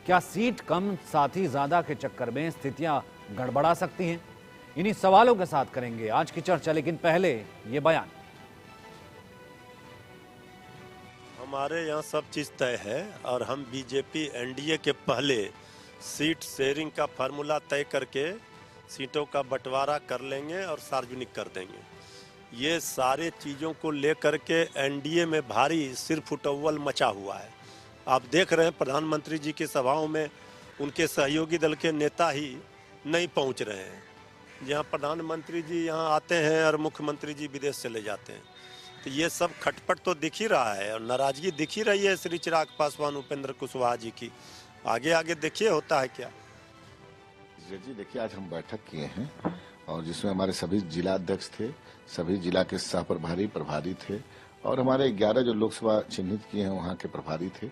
क्या सीट कम साथ ही ज्यादा के चक्कर में स्थितियां गड़बड़ा सकती हैं? इन्हीं सवालों के साथ करेंगे आज की चर्चा, लेकिन पहले ये बयान। हमारे यहाँ सब चीज़ तय है और हम बीजेपी एनडीए के पहले सीट शेयरिंग का फार्मूला तय करके सीटों का बंटवारा कर लेंगे और सार्वजनिक कर देंगे। ये सारे चीज़ों को लेकर के एनडीए में भारी सिर फुटव्वल मचा हुआ है। आप देख रहे हैं प्रधानमंत्री जी की सभाओं में उनके सहयोगी दल के नेता ही नहीं पहुंच रहे हैं। जहां प्रधानमंत्री जी यहां आते हैं और मुख्यमंत्री जी विदेश चले जाते हैं, तो ये सब खटपट तो दिख ही रहा है और नाराजगी दिख ही रही है श्री चिराग पासवान, उपेंद्र कुशवाहा जी की। आगे आगे देखिए होता है क्या। जी देखिए, आज हम बैठक किए हैं और जिसमें हमारे सभी जिला अध्यक्ष थे, सभी जिला के सह प्रभारी थे और हमारे 11 जो लोकसभा चिन्हित किए हैं वहाँ के प्रभारी थे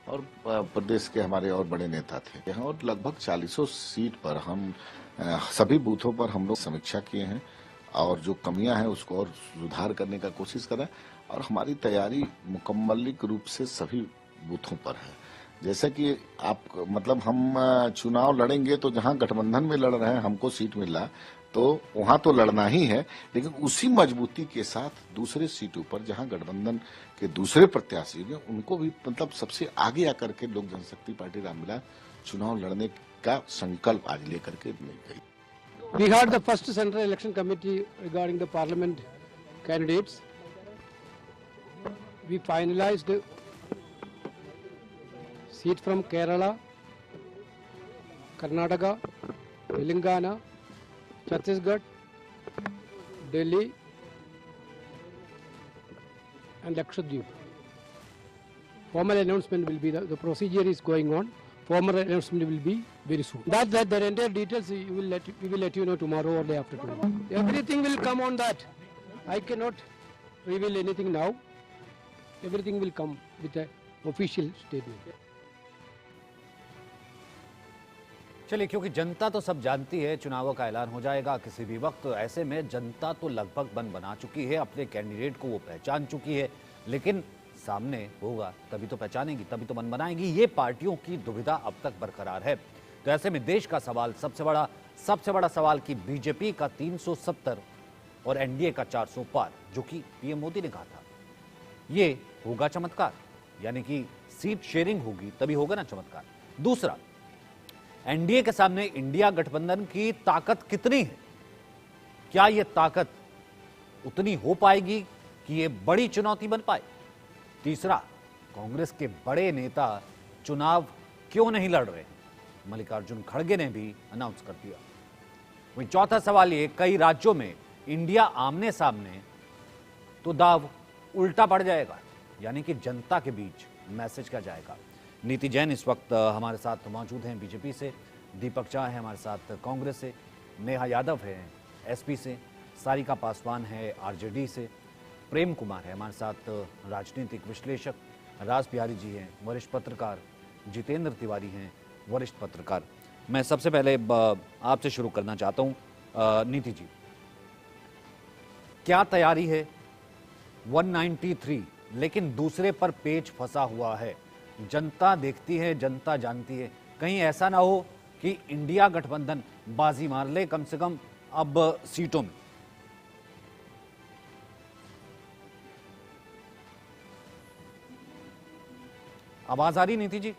और प्रदेश के हमारे और बड़े नेता थे और लगभग 40 सीट पर हम सभी बूथों पर हम लोग समीक्षा किए हैं और जो कमियां हैं उसको और सुधार करने का कोशिश करें और हमारी तैयारी मुकम्मलिक रूप से सभी बूथों पर है। जैसा कि आप मतलब हम चुनाव लड़ेंगे तो जहां गठबंधन में लड़ रहे हैं हमको सीट मिल रहा तो वहां तो लड़ना ही है, लेकिन उसी मजबूती के साथ दूसरे सीटों पर जहां गठबंधन के दूसरे प्रत्याशी हैं उनको भी मतलब सबसे आगे आकर के लोक जनशक्ति पार्टी रामविलास चुनाव लड़ने का संकल्प आज लेकर के गई। We had the first Central Election Committee regarding the Parliament candidates. We finalized seat from Kerala, Karnataka, Telangana, Chhattisgarh, Delhi and Lakshadweep. Formal announcement will be, the procedure is going on. Formal announcement will be very soon. That the entire details we will let you know tomorrow or day after tomorrow. Everything will come on that. I cannot reveal anything now. Everything will come with a official statement. चलिए, क्योंकि जनता तो सब जानती है चुनावों का ऐलान हो जाएगा किसी भी वक्त, तो ऐसे में जनता तो लगभग मन बना चुकी है, अपने कैंडिडेट को वो पहचान चुकी है, लेकिन सामने होगा तभी तो पहचानेगी, तभी तो मन बनाएगी। ये पार्टियों की दुविधा अब तक बरकरार है। तो ऐसे में देश का सवाल सबसे बड़ा सवाल कि बीजेपी का 370 और एनडीए का 400 पार, जो कि पीएम मोदी ने कहा था, ये होगा चमत्कार, यानी कि सीट शेयरिंग होगी तभी होगा ना चमत्कार। दूसरा, एनडीए के सामने इंडिया गठबंधन की ताकत कितनी है? क्या यह ताकत उतनी हो पाएगी कि यह बड़ी चुनौती बन पाए? तीसरा, कांग्रेस के बड़े नेता चुनाव क्यों नहीं लड़ रहे? मल्लिकार्जुन खड़गे ने भी अनाउंस कर दिया। वहीं चौथा सवाल ये, कई राज्यों में इंडिया आमने सामने तो दाव उल्टा पड़ जाएगा, यानी कि जनता के बीच मैसेज क्या जाएगा। नीति जैन इस वक्त हमारे साथ मौजूद हैं बीजेपी से, दीपक झा है हमारे साथ कांग्रेस से, नेहा यादव है एसपी से, सारिका पासवान है आरजेडी से, प्रेम कुमार है हमारे साथ राजनीतिक विश्लेषक, राज बिहारी जी हैं वरिष्ठ पत्रकार, जितेंद्र तिवारी हैं वरिष्ठ पत्रकार। मैं सबसे पहले आपसे शुरू करना चाहता हूं, नीति जी, क्या तैयारी है? 193, लेकिन दूसरे पर पेच फंसा हुआ है। जनता देखती है, जनता जानती है, कहीं ऐसा ना हो कि इंडिया गठबंधन बाजी मार ले कम से कम अब सीटों में। आवाज आ रही नीति जी?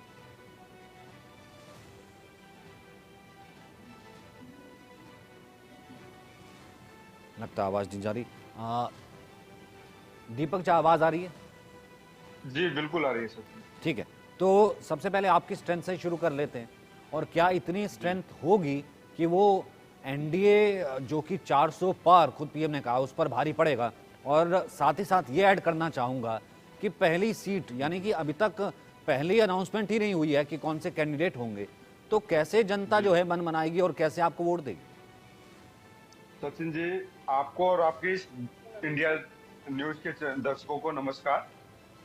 लगता आवाज नहीं जा रही। दीपक जी, आवाज आ रही है? जी बिल्कुल आ रही है सर। ठीक है, तो सबसे पहले आपकी स्ट्रेंथ से शुरू कर लेते हैं। और क्या इतनी स्ट्रेंथ होगी कि वो एनडीए जो कि 400 पार खुद पीएम ने कहा उस पर भारी पड़ेगा? और साथ ही साथ ये ऐड करना चाहूंगा कि पहली सीट, यानी कि अभी तक पहली अनाउंसमेंट ही नहीं हुई है कि कौन से कैंडिडेट होंगे, तो कैसे जनता जो है मन मनाएगी और कैसे आपको वोट देगी? सचिन जी, आपको और आपके इंडिया न्यूज के दर्शकों को नमस्कार।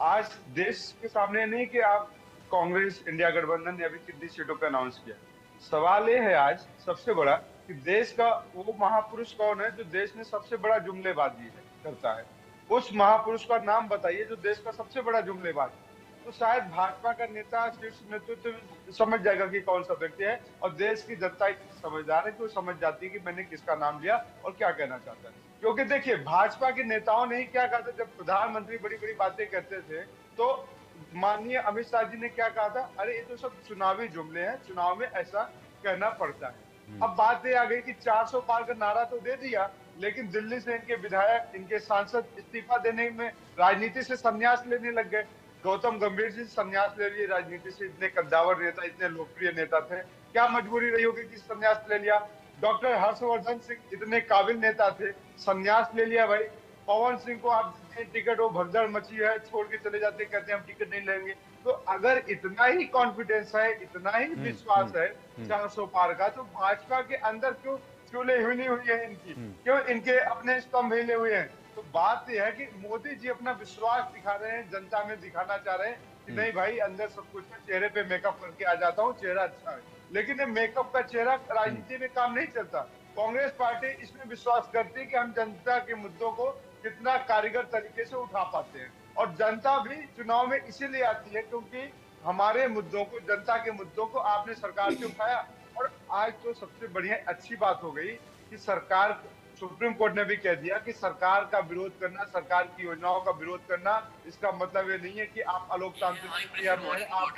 आज देश के सामने नहीं कि आप कांग्रेस इंडिया गठबंधन ने अभी कितनी सीटों पे अनाउंस किया, सवाल ये है आज सबसे बड़ा कि देश का वो महापुरुष कौन है जो देश में सबसे बड़ा जुमलेबाजी करता है। उस महापुरुष का नाम बताइए जो देश का सबसे बड़ा जुमलेबाज। तो शायद भाजपा का नेता शीर्ष नेतृत्व समझ जाएगा कि कौन सा व्यक्ति है, और देश की जनता इतनी समझदार है कि वो समझ जाती है कि मैंने किसका नाम लिया और क्या कहना चाहता है। क्योंकि देखिए, भाजपा के नेताओं ने ही क्या कहा था जब प्रधानमंत्री बड़ी बड़ी बातें करते थे, तो माननीय अमित शाह जी ने क्या कहा था, अरे ये तो सब चुनावी जुमले हैं, चुनाव में ऐसा कहना पड़ता है। अब बात ये आ गई कि 400 पार का नारा तो दे दिया, लेकिन दिल्ली से इनके विधायक, इनके सांसद इस्तीफा देने में, राजनीति से संन्यास लेने लग गए। गौतम गंभीर जी संन्यास ले लिए राजनीति से, इतने कद्दावर नेता, इतने लोकप्रिय नेता थे, क्या मजबूरी रही होगी कि संन्यास ले लिया। डॉक्टर हर्षवर्धन सिंह इतने काबिल नेता थे, संन्यास ले लिया भाई। पवन सिंह को आप टिकट, वो भगदड़ मची है, छोड़ के चले जाते, कहते हैं हम टिकट नहीं लेंगे। तो अगर इतना ही कॉन्फिडेंस है, इतना ही विश्वास है 400 पार का, तो भाजपा के अंदर क्यों चूल्हे हिली हुई है इनकी, क्यों इनके अपने स्तंभ हिले हुए हैं। तो बात यह है कि मोदी जी अपना विश्वास दिखा रहे हैं, जनता में दिखाना चाह रहे हैं कि नहीं भाई, अंदर सब कुछ है, चेहरे पे मेकअप करके आ जाता हूँ, चेहरा अच्छा है। लेकिन ये मेकअप का चेहरा राजनीति में काम नहीं चलता। कांग्रेस पार्टी इसमें विश्वास करती है कि हम जनता के मुद्दों को कितना कारीगर तरीके से उठा पाते हैं, और जनता भी चुनाव में इसीलिए आती है क्योंकि हमारे मुद्दों को, जनता के मुद्दों को आपने सरकार से उठाया। और आज तो सबसे बढ़िया अच्छी बात हो गई कि सरकार, सुप्रीम कोर्ट ने भी कह दिया कि सरकार का विरोध करना, सरकार की योजनाओं का विरोध करना, इसका मतलब ये नहीं है कि आप अलोकतांत्रिक प्रक्रिया में हैं। आप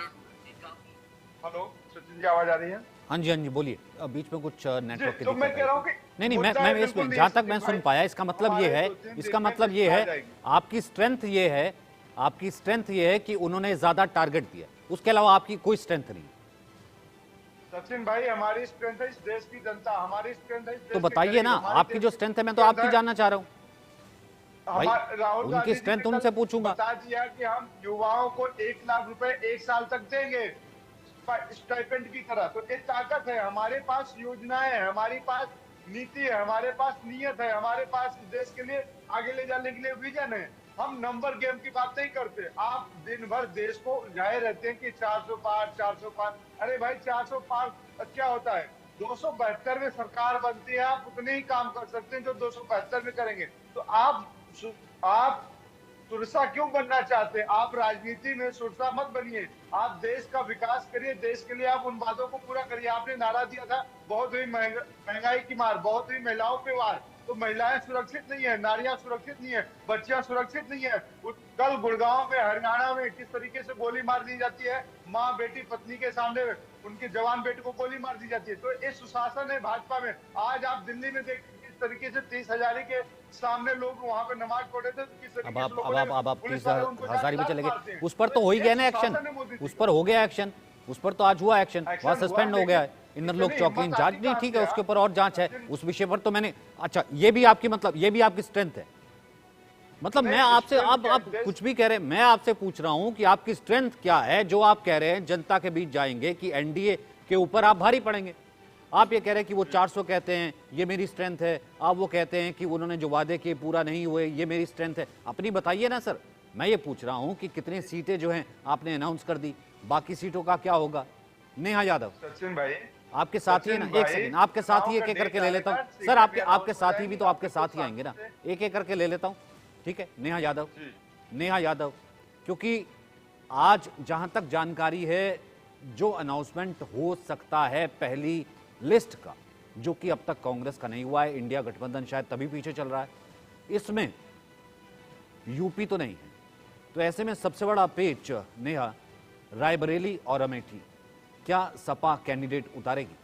हेलो सचिन जी, आवाज आ रही है? हाँ जी, हाँ जी, बोलिए। बीच में कुछ नेटवर्क की तो मैं दिक्कत कह रहा हूँ कि नहीं, मैं इसमें जहाँ तक मैं सुन पाया, इसका मतलब ये है, आपकी स्ट्रेंथ ये है, आपकी स्ट्रेंथ ये है कि उन्होंने ज्यादा टारगेट दिया, उसके अलावा आपकी कोई स्ट्रेंथ नहीं। सचिन भाई, हमारी स्ट्रेंथ है इस देश की जनता, हमारी स्ट्रेंथ है इस देश तो बताइए ना, आपकी जो स्ट्रेंथ है, मैं तो आपकी जानना चाह रहा हूँ भाई। राहुल उनकी स्ट्रेंथ उनसे पूछूंगा। बता दिया कि हम युवाओं को 1 लाख रुपए 1 साल तक देंगे स्टाइपेंड की तरह। तो ये ताकत है, हमारे पास योजनाएं हैं, हमारे पास नीति है, हमारे पास नियत है, हमारे पास देश के लिए आगे ले जाने के लिए विजन है। हम नंबर गेम की बात नहीं करते। आप दिन भर देश को उलझाए रहते हैं कि 400 पार, 400 पार। अरे भाई, 400 पार क्या होता है? 272 में सरकार बनती है, आप उतने ही काम कर सकते हैं जो 272 में करेंगे। तो आप सुरसा क्यों बनना चाहते हैं? आप राजनीति में सुरसा मत बनिए, आप देश का विकास करिए, देश के लिए आप उन बातों को पूरा करिए। आपने नारा दिया था, बहुत हुई महंगाई की मार, बहुत हुई महिलाओं पे वार। तो महिलाएं सुरक्षित नहीं है, नारियां सुरक्षित नहीं है, बच्चियां सुरक्षित नहीं है। कल गुड़गांव में, हरियाणा में किस तरीके से गोली मार दी जाती है, माँ बेटी पत्नी के सामने उनके जवान बेटे को गोली मार दी जाती है। तो ये सुशासन है भाजपा में। आज आप दिल्ली में देख किस तरीके से 30,000 के सामने लोग वहां पे नमाज पढ़े थे, तो किस तरीके से लोगों ने, अब आप पुलिस वाले उनको 30,000 पे चले मारते गए। हैं। उस पर तो हो ही गया ना एक्शन, उस पर हो गया एक्शन, उस पर तो आज हुआ एक्शन, वहां सस्पेंड हो गया है इंद्रलोक चौकी इंचार्ज। नहीं, ठीक है, उसके ऊपर और जांच है, उस विषय पर तो मैंने, अच्छा, ये भी आपकी, मतलब ये भी आपकी स्ट्रेंथ है। मतलब मैं आपसे, आप कुछ भी कह रहे हैं, मैं आपसे पूछ रहा हूं कि आपकी स्ट्रेंथ क्या है जो आप कह रहे हैं जनता के बीच जाएंगे कि एनडीए के ऊपर आप भारी पड़ेंगे। आप ये कह रहे हैं कि वो 400 कहते हैं, ये मेरी स्ट्रेंथ है। आप वो कहते हैं कि उन्होंने जो वादे किए पूरा नहीं हुए, ये मेरी स्ट्रेंथ है। अपनी बताइए ना सर। मैं ये पूछ रहा हूं कि कितनी सीटें जो हैं आपने अनाउंस कर दी, बाकी सीटों का क्या होगा? नेहा यादव सचिन भाई आपके साथी है ना, एक सेकंड, आपके साथ ही एक एक करके ले लेता हूँ सर। आपके साथी भी तो आपके साथ ही आएंगे ना, एक एक करके ले लेता हूँ, ठीक है? नेहा यादव, क्योंकि आज जहां तक जानकारी है, जो अनाउंसमेंट हो सकता है पहली लिस्ट का, जो कि अब तक कांग्रेस का नहीं हुआ है, इंडिया गठबंधन शायद तभी पीछे चल रहा है, इसमें यूपी तो नहीं है। तो ऐसे में सबसे बड़ा पेच नेहा, रायबरेली और अमेठी, क्या सपा कैंडिडेट उतारेगी?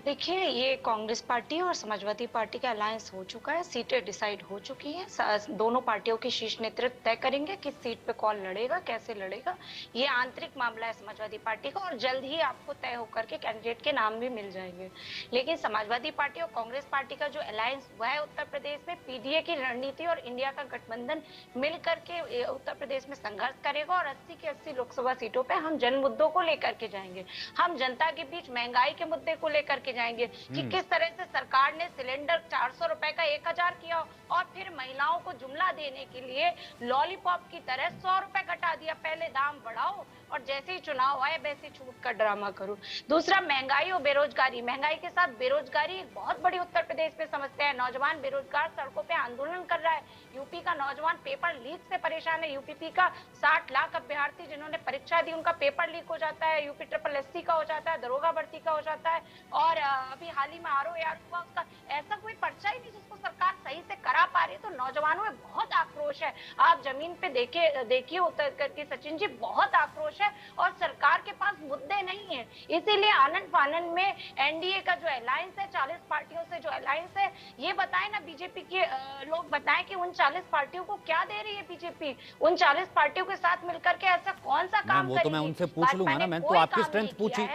देखिए, ये कांग्रेस पार्टी और समाजवादी पार्टी का अलायंस हो चुका है, सीटें डिसाइड हो चुकी हैं। दोनों पार्टियों के शीर्ष नेतृत्व तय करेंगे कि सीट पे कौन लड़ेगा, कैसे लड़ेगा। ये आंतरिक मामला है समाजवादी पार्टी का, और जल्द ही आपको तय होकर के कैंडिडेट के नाम भी मिल जाएंगे। लेकिन समाजवादी पार्टी और कांग्रेस पार्टी का जो अलायंस हुआ है उत्तर प्रदेश में, पीडीए की रणनीति और इंडिया का गठबंधन मिल करके उत्तर प्रदेश में संघर्ष करेगा, और 80 की 80 लोकसभा सीटों पर हम जन मुद्दों को लेकर के जाएंगे। हम जनता के बीच महंगाई के मुद्दे को लेकर के जाएंगे कि किस तरह से सरकार ने सिलेंडर 400 रुपए का 1000 किया, और फिर महिलाओं को जुमला देने के लिए लॉलीपॉप की तरह 100 रुपए घटा दिया। पहले दाम बढ़ाओ, और जैसे ही चुनाव आए वैसे छूट का ड्रामा करूं। दूसरा, महंगाई और बेरोजगारी, महंगाई के साथ बेरोजगारी एक बहुत बड़ी उत्तर प्रदेश में समस्या है। नौजवान बेरोजगार सड़कों पे आंदोलन कर रहा है। यूपी का नौजवान पेपर लीक से परेशान है। यूपी का 60 लाख अभ्यर्थी जिन्होंने परीक्षा दी उनका पेपर लीक हो जाता है। यूपी SSC का हो जाता है, दरोगा भर्ती का हो जाता है, और अभी हाल ही में ROAR हुआ, उसका ऐसा कोई पर्चा ही नहीं जिसको सरकार सही से करा पा रही है। तो नौजवानों में बहुत आक्रोश है। आप जमीन पे देखिए उतर करके सचिन जी, बहुत आक्रोश है और सरकार के पास मुद्दे नहीं है। इसीलिए आनंद फानन में एनडीए का जो अलायंस है, 40 पार्टियों से जो अलायंस है, ये बताए ना बीजेपी के लोग बताएं कि उन 40 पार्टियों को क्या दे रही है बीजेपी। उन 40 पार्टियों के साथ मिलकर के ऐसा कौन सा काम वो तो मैं उनसे पूछ लूंगा ना, मैंने तो आपकी स्ट्रेंथ पूछी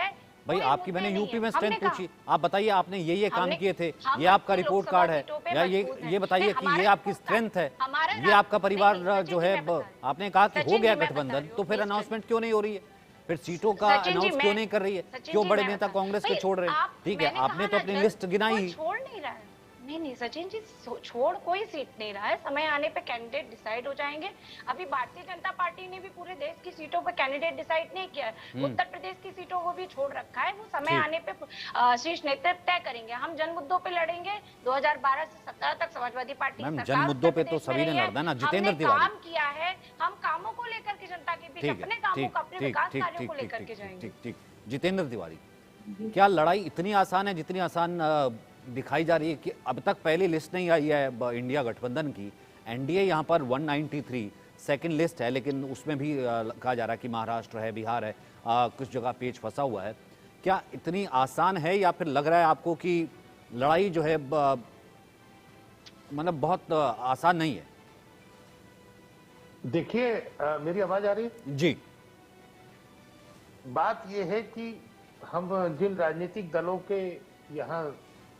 भाई, आपकी मैंने यूपी में स्ट्रेंथ पूछी। आप बताइए आपने ये काम किए थे, ये आपका रिपोर्ट कार्ड है, या ये बताइए कि ये आपकी स्ट्रेंथ है, ये आपका परिवार जो है। आपने कहा कि हो गया गठबंधन, तो फिर अनाउंसमेंट क्यों नहीं हो रही है? फिर सीटों का अनाउंस क्यों नहीं कर रही है? क्यों बड़े नेता कांग्रेस के छोड़ रहे हैं? ठीक है, आपने तो अपनी लिस्ट गिनाई। छोड़ नहीं रहा है। नहीं सचिन जी, छोड़ कोई सीट नहीं रहा है। समय आने पे कैंडिडेट डिसाइड हो जाएंगे। अभी भारतीय जनता पार्टी ने भी पूरे देश की सीटों पर कैंडिडेट डिसाइड नहीं किया है। उत्तर प्रदेश की सीटों को भी छोड़ रखा है। वो समय आने पे शीर्ष नेतृत्व तय करेंगे। हम जन मुद्दों पे लड़ेंगे। 2012 से 17 तक समाजवादी पार्टी जन मुद्दों पे तो सभी ने लड़ना ना। जितेंद्र तिवारी काम किया है, हम कामों को लेकर के जनता के बीच अपने कामों को, अपने विकास कार्यों को लेकर के जाएंगे। ठीक। जितेंद्र तिवारी, क्या लड़ाई इतनी आसान है जितनी आसान दिखाई जा रही है? कि अब तक पहली लिस्ट नहीं आई है इंडिया गठबंधन की। एनडीए यहाँ पर 193 सेकंड लिस्ट है, लेकिन उसमें भी कहा जा रहा है कि महाराष्ट्र है, बिहार है, कुछ जगह पेच फंसा हुआ है। क्या इतनी आसान है, या फिर लग रहा है आपको कि लड़ाई जो है मतलब बहुत आसान नहीं है? देखिए, मेरी आवाज आ रही है जी? बात यह है कि हम जिन राजनीतिक दलों के यहाँ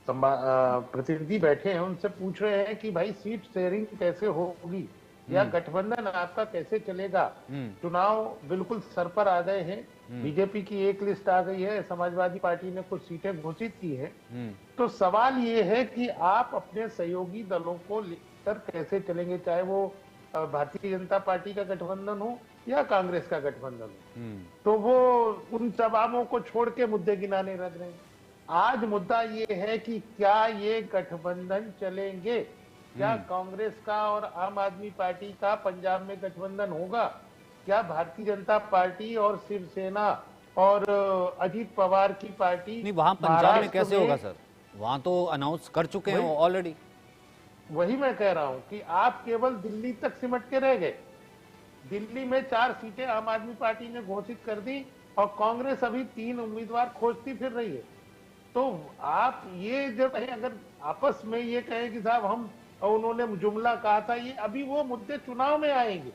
प्रतिनिधि बैठे हैं उनसे पूछ रहे हैं कि भाई सीट शेयरिंग कैसे होगी, या गठबंधन आपका कैसे चलेगा। चुनाव बिल्कुल सर पर आ गए हैं। बीजेपी की एक लिस्ट आ गई है, समाजवादी पार्टी ने कुछ सीटें घोषित की है। तो सवाल ये है कि आप अपने सहयोगी दलों को लेकर कैसे चलेंगे, चाहे वो भारतीय जनता पार्टी का गठबंधन हो या कांग्रेस का गठबंधन हो। तो वो उन जवाबों को छोड़ के मुद्दे गिनाने लग रहे हैं। आज मुद्दा ये है कि क्या ये गठबंधन चलेंगे, क्या कांग्रेस का और आम आदमी पार्टी का पंजाब में गठबंधन होगा, क्या भारतीय जनता पार्टी और शिवसेना और अजीत पवार की पार्टी नहीं, वहां पंजाब में कैसे होगा सर? वहां तो अनाउंस कर चुके हैं ऑलरेडी। वही मैं कह रहा हूं कि आप केवल दिल्ली तक सिमट के रह गए। दिल्ली में 4 सीटें आम आदमी पार्टी ने घोषित कर दी और कांग्रेस अभी 3 उम्मीदवार खोजती फिर रही है। तो आप ये जब अगर आपस में ये कहें कि साहब हम, उन्होंने जुमला कहा था, ये अभी वो मुद्दे चुनाव में आएंगे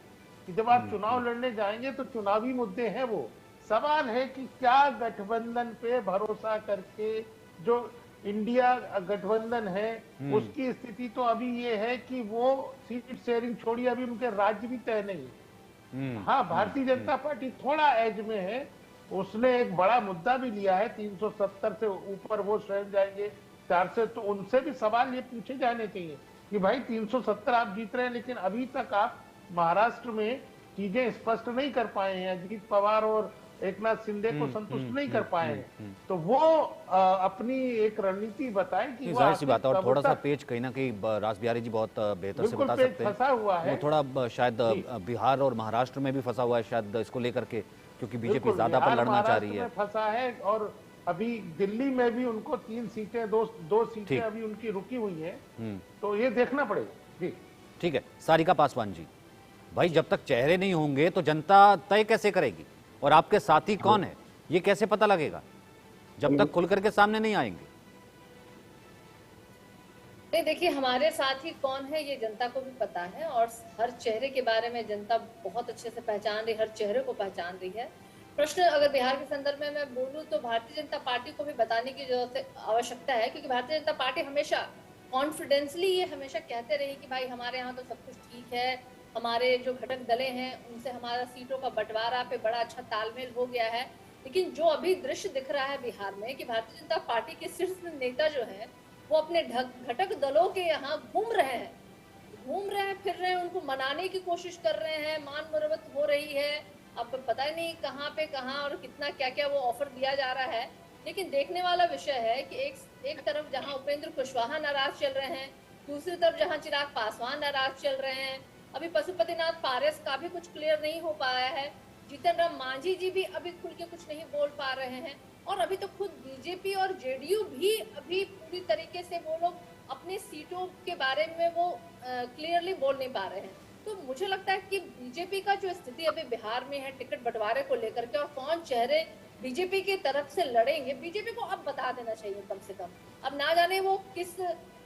कि जब आप चुनाव लड़ने जाएंगे तो चुनावी मुद्दे हैं वो। सवाल है कि क्या गठबंधन पे भरोसा करके जो इंडिया गठबंधन है उसकी स्थिति तो अभी ये है कि वो सीट शेयरिंग छोड़िए, अभी उनके राज्य भी तय नहीं है। हाँ, भारतीय जनता पार्टी थोड़ा एज में है। उसने एक बड़ा मुद्दा भी लिया है, 370 से ऊपर वो स्वयं जाएंगे 400। तो उनसे भी सवाल ये पूछे जाने चाहिए कि भाई 370 आप जीत रहे हैं, लेकिन अभी तक आप महाराष्ट्र में चीजें स्पष्ट नहीं कर पाए हैं, अजीत पवार और एकनाथ शिंदे को संतुष्ट नहीं कर पाए हैं। तो वो अपनी एक रणनीति बताएं कि जाहिर सी बात है। और थोड़ा सा पेच कहीं ना कहीं रास बिहारी जी बहुत बेहतर से बता सकते हैं। फंसा हुआ है वो थोड़ा शायद बिहार और महाराष्ट्र में भी फंसा हुआ है शायद, इसको लेकर के, क्योंकि बीजेपी ज्यादा पर लड़ना चाह रही है। फंसा है। और अभी दिल्ली में भी उनको 3 सीटें, दो सीटें अभी उनकी रुकी हुई हैं। तो ये देखना पड़ेगा जी। ठीक है, सारिका पासवान जी, भाई जब तक चेहरे नहीं होंगे तो जनता तय कैसे करेगी? और आपके साथी कौन है ये कैसे पता लगेगा जब तक खुल करके सामने नहीं आएंगे? नहीं, देखिए, हमारे साथी कौन है ये जनता को भी पता है, और हर चेहरे के बारे में जनता बहुत अच्छे से पहचान रही, हर चेहरे को पहचान रही है। प्रश्न अगर बिहार के संदर्भ में मैं बोलूं तो भारतीय जनता पार्टी को भी बताने की जरूरत आवश्यकता है, क्योंकि भारतीय जनता पार्टी हमेशा कॉन्फिडेंसली ये हमेशा कहते रही कि भाई हमारे यहाँ तो सब कुछ ठीक है, हमारे जो घटक दलें हैं उनसे हमारा सीटों का बंटवारा पे बड़ा अच्छा तालमेल हो गया है। लेकिन जो अभी दृश्य दिख रहा है बिहार में कि भारतीय जनता पार्टी के शीर्ष नेता जो है वो अपने घटक दलों के यहाँ घूम रहे हैं, फिर रहे हैं, उनको मनाने की कोशिश कर रहे हैं, मान मुरवत हो रही है, अब पता ही नहीं कहाँ और कितना क्या क्या वो ऑफर दिया जा रहा है। लेकिन देखने वाला विषय है कि एक तरफ जहां उपेंद्र कुशवाहा नाराज चल रहे हैं, दूसरी तरफ जहां चिराग पासवान नाराज चल रहे हैं, अभी पशुपतिनाथ पारस का भी कुछ क्लियर नहीं हो पाया है, जीतन राम मांझी जी भी अभी खुल के कुछ नहीं बोल पा रहे हैं, और अभी तो खुद बीजेपी और जेडीयू भी अभी पूरी तरीके से वो लोग अपनी सीटों के बारे में वो क्लियरली बोल नहीं पा रहे हैं। तो मुझे लगता है कि बीजेपी का जो स्थिति अभी बिहार में है टिकट बंटवारे को लेकर के, और कौन चेहरे बीजेपी की तरफ से लड़ेंगे, बीजेपी को अब बता देना चाहिए कम से कम। अब ना जाने वो किस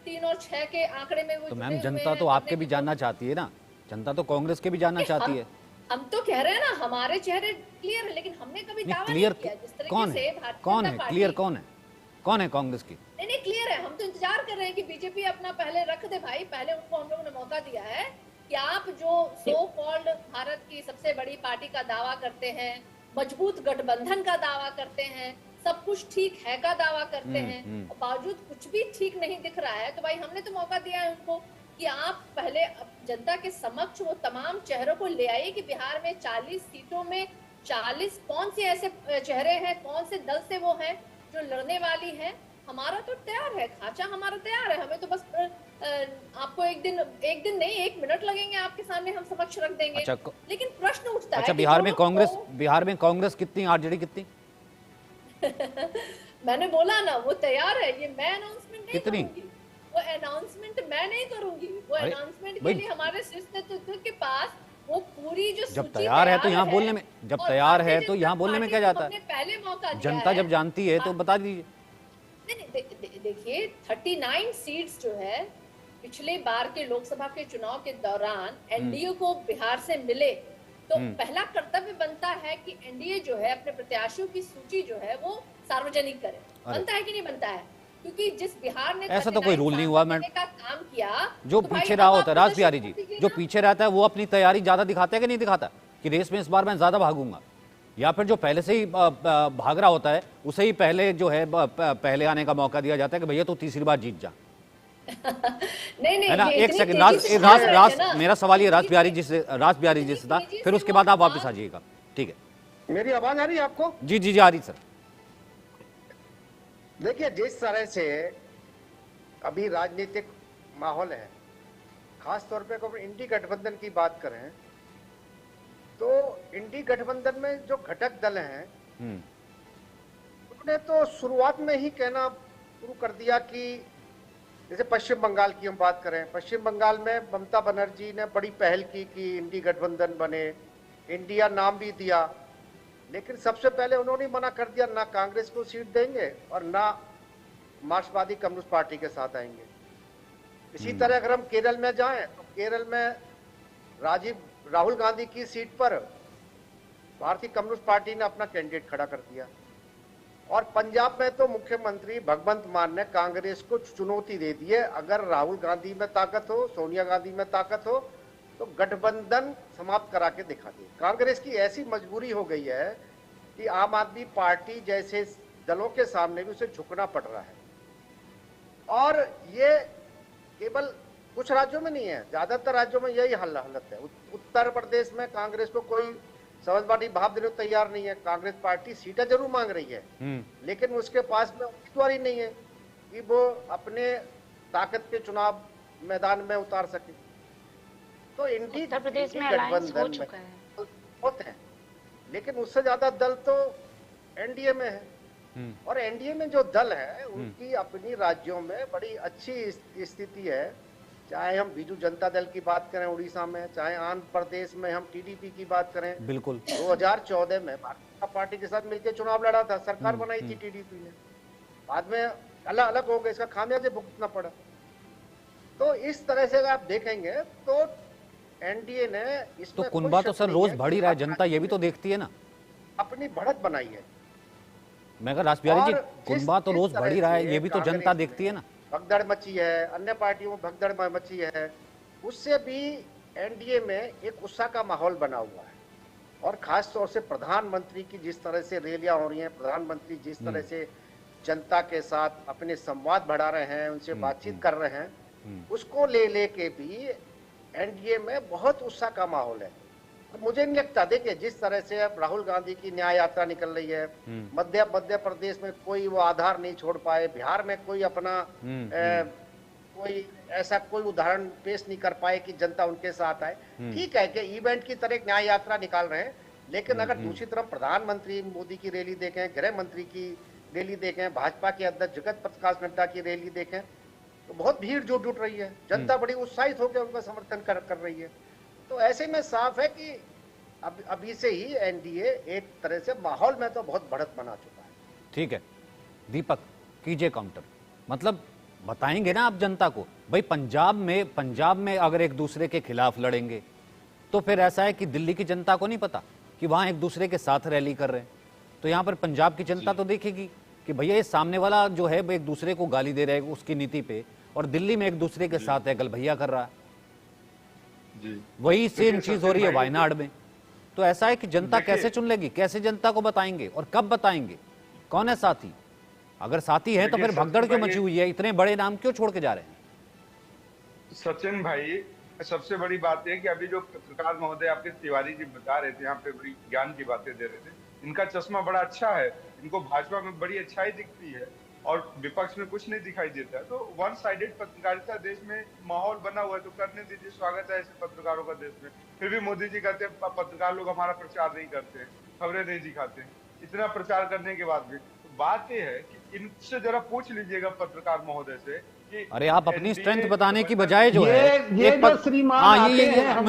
3 और 6 के आंकड़े में वो तो मैम जनता तो आपके भी जानना चाहती है ना, जनता तो कांग्रेस के भी जानना चाहती है। हम तो कह रहे हैं ना हमारे चेहरे क्लियर है, लेकिन हमने कभी दावा क्लियर नहीं किया जिस तरीके कौन से है, भारतीय कौन जनता है क्लियर, पार्टी- कौन है कांग्रेस की? नहीं क्लियर है। हम तो इंतजार कर रहे हैं कि बीजेपी अपना पहले रख दे भाई। पहले उनको हम लोगों ने मौका दिया है कि आप जो सो कॉल्ड भारत की सबसे बड़ी पार्टी का दावा करते हैं, मजबूत गठबंधन का दावा करते हैं, सब कुछ ठीक है का दावा करते हैं, और बावजूद कुछ भी ठीक नहीं दिख रहा है, तो भाई हमने तो मौका दिया है उनको कि आप पहले जनता के समक्ष वो तमाम चेहरों को ले आइए कि बिहार में 40 सीटों में 40 कौन से ऐसे चेहरे हैं, कौन से दल से वो हैं जो लड़ने वाली है। हमारा तो तैयार है, खाचा हमारा तैयार है, हमें तो बस आपको एक दिन नहीं 1 मिनट लगेंगे, आपके सामने हम समक्ष रख देंगे। अच्छा, लेकिन प्रश्न उठता है अच्छा कि बिहार में कांग्रेस कितनी, आरजेडी कितनी? मैंने बोला ना वो तैयार है, ये मैं अनाउंसमेंट नहीं कितनी? करूंगी, वो अनाउंसमेंट मैं नहीं करूंगी, वो अरे, अनाउंसमेंट के भाई- लिए हमारे शीर्ष नेतृत्व के पास वो पूरी जो जब सूची तैयार है तो यहाँ है, बोलने में, जब और तैयार भारतीय है तो जनता यहाँ बोलने में क्या पार्टी को जाता है? हमने पहले मौका दिया जनता है। जब जानती है तो बता दीजिए। देखिए 39 सीट्स जो है पिछले बार के लोकसभा के चुनाव के दौरान एनडीए को बिहार से मिले, तो पहला कर्तव्य बनता है कि एनडीए जो है अपने प्रत्याशियों की सूची जो है वो सार्वजनिक करे। बनता है कि नहीं बनता है? क्योंकि जिस बिहार ने ऐसा तो कोई रूल नहीं हुआ मैडम। का काम किया, जो तो भाई पीछे अब रहा आप होता है राज बिहारी प्रदर्शन जी, कीजिए जो ना। पीछे रहता है वो अपनी तैयारी ज्यादा दिखाता है कि नहीं दिखाता कि रेस में इस बार मैं ज्यादा भागूंगा, या फिर जो पहले से ही भाग रहा होता है उसे ही पहले जो है पहले आने का मौका दिया जाता है कि भैया तू तीसरी बार जीत जा। नहीं है ना, ये एक इतनी सेकंड, तेजी से भाग रहे थे ना। मेरा सवाल ये राज बिहारी जी से था, तेजी फिर से उसके वो बाद आप वापस भाग- आ जाइएगा, ठीक है? मेरी आवाज आ रही है आपको? जी आ रही सर। देखिए जिस तरह से अभी राजनीतिक माहौल है, खास तौर पे अगर इंडी गठबंधन की बात करें तो इंडी गठबंधन में जो घटक दल हैं उन्होंने तो शुरुआत में ही कहना शुरू कर दिया कि जैसे पश्चिम बंगाल की हम बात करें, पश्चिम बंगाल में ममता बनर्जी ने बड़ी पहल की कि इंडी गठबंधन बने, इंडिया नाम भी दिया, लेकिन सबसे पहले उन्होंने मना कर दिया ना कांग्रेस को सीट देंगे और ना मार्क्सवादी कम्युनिस्ट पार्टी के साथ आएंगे। इसी तरह अगर हम केरल में जाएं तो केरल में राहुल गांधी की सीट पर भारतीय कम्युनिस्ट पार्टी ने अपना कैंडिडेट खड़ा कर दिया, और पंजाब में तो मुख्यमंत्री भगवंत मान ने कांग्रेस को चुनौती दे दी है, अगर राहुल गांधी में ताकत हो, सोनिया गांधी में ताकत हो तो गठबंधन समाप्त करा के दिखा दी। कांग्रेस की ऐसी मजबूरी हो गई है कि आम आदमी पार्टी जैसे दलों के सामने भी उसे झुकना पड़ रहा है, और ये केवल कुछ राज्यों में नहीं है, ज्यादातर राज्यों में यही हालत है। उत्तर प्रदेश में कांग्रेस को कोई समाजवादी भाव देने को तैयार नहीं है, कांग्रेस पार्टी सीटें जरूर मांग रही है लेकिन उसके पास में उम्मीदवार ही नहीं है कि वो अपने ताकत के चुनाव मैदान में उतार सके। तो इंडी उत्तर प्रदेश में अलायंस हो चुका है, बहुत है, लेकिन उससे ज्यादा दल तो एनडीए में है, और एनडीए में जो दल है उनकी अपनी राज्यों में बड़ी अच्छी स्थिति है, चाहे हम बीजू जनता दल की बात करें उड़ीसा में, चाहे आंध्र प्रदेश में हम टीडीपी की बात करें। बिल्कुल 2014 में भारतीय जनता पार्टी के साथ मिलकर चुनाव लड़ा था, सरकार बनाई थी टीडीपी ने, बाद में अलग अलग हो गए, इसका खामियाजा भुगतना पड़ा। तो इस तरह से अगर आप देखेंगे तो एनडीए ने इसमें तो कुनबा तो सर रोज बढ़ ही रहा है, जनता ये भी तो देखती है ना, अपनी बढ़त बनाई है। मैं कहा राज बिहारी जी और कुनबा तो जिस रोज तरह बढ़ ही रहा है, से ये भी तो जनता कांग्रेस देखती है ना। भगदड़ मची है, अन्य पार्टियों में भगदड़ मची है, उससे भी एनडीए में एक उत्साह का माहौल बना हुआ है, और खास तौर से प्रधानमंत्री की जिस तरह से रैलियां हो रही हैं, प्रधानमंत्री जिस तरह से जनता के साथ अपने संवाद बढ़ा रहे हैं, उनसे बातचीत कर रहे हैं, उसको ले के भी एनडीए में बहुत उत्साह का माहौल है। मुझे नहीं लगता, देखिए जिस तरह से अब राहुल गांधी की न्याय यात्रा निकल रही है, मध्य प्रदेश में कोई वो आधार नहीं छोड़ पाए, बिहार में कोई अपना कोई ऐसा कोई उदाहरण पेश नहीं कर पाए कि जनता उनके साथ आए। ठीक है कि इवेंट की तरह एक न्याय यात्रा निकाल रहे हैं, लेकिन अगर दूसरी तरफ प्रधानमंत्री मोदी की रैली देखें, गृह मंत्री की रैली देखें, भाजपा के अध्यक्ष जगत प्रकाश नड्डा की रैली देखें, तो बहुत भीड़ जुट रही है, जनता बड़ी उत्साहित होकर उनका समर्थन कर रही है। तो ऐसे में साफ है कि अभी से ही एनडीए एक तरह से माहौल में तो बहुत बढ़त बना चुका है। ठीक है दीपक, कीजिए काउंटर। मतलब बताएंगे ना आप जनता को, भाई पंजाब में अगर एक दूसरे के खिलाफ लड़ेंगे तो फिर ऐसा है कि दिल्ली की जनता को नहीं पता कि वहां एक दूसरे के साथ रैली कर रहे हैं, तो यहां पर पंजाब की जनता तो देखेगी कि भैया ये सामने वाला जो है एक दूसरे को गाली दे रहा है उसकी नीति पे, और दिल्ली में एक दूसरे के साथ है गलभैया कर रहा है। वही सेम चीज हो रही है वायनाड में। तो ऐसा है कि जनता कैसे चुन लेगी, कैसे जनता को बताएंगे और कब बताएंगे, कौन है साथी? अगर साथी है तो फिर भगदड़ क्यों मची हुई है, इतने बड़े नाम क्यों छोड़ के जा रहे हैं? सचिन भाई, सबसे बड़ी बात है कि अभी जो पत्रकार महोदय आपके तिवारी जी बता रहे थे, यहाँ पे बड़ी ज्ञान की बातें दे रहे थे, इनका चश्मा बड़ा अच्छा है, इनको भाजपा में बड़ी अच्छाई दिखती है और विपक्ष में कुछ नहीं दिखाई देता है। तो वन साइडेड पत्रकारिता देश में माहौल बना हुआ है, तो करने दीजिए, स्वागत है ऐसे पत्रकारों का देश में। फिर भी मोदी जी कहते हैं पत्रकार लोग हमारा प्रचार नहीं करते, खबरें नहीं दिखाते, इतना प्रचार करने के बाद भी। तो बात यह है कि इनसे जरा पूछ लीजिएगा पत्रकार महोदय से कि अरे आप अपनी स्ट्रेंथ बताने की बजाय जो है ये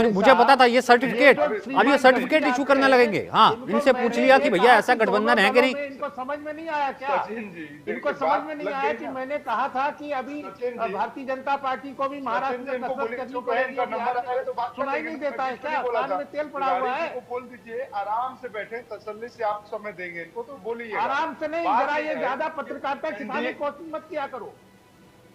मुझे पता था ये सर्टिफिकेट, अब ये सर्टिफिकेट इशू करने लगेंगे। हाँ, इनसे पूछ लिया कि भैया ऐसा गठबंधन है कि नहीं। इनको समझ में नहीं आया क्या? इनको समझ में नहीं आया कि मैंने कहा था कि अभी भारतीय जनता पार्टी को भी महाराष्ट्र में कसरत करनी पड़ेगी, सुनाई नहीं देता है क्या? कान में तेल पड़ा हुआ है। बोल दीजिए, आराम से बैठे, तसल्ली से आप समय देंगे इनको, तो बोलिए आराम से नहीं, जरा ये ज्यादा पत्रकारिता सिखाने की कोशिश मत किया करो,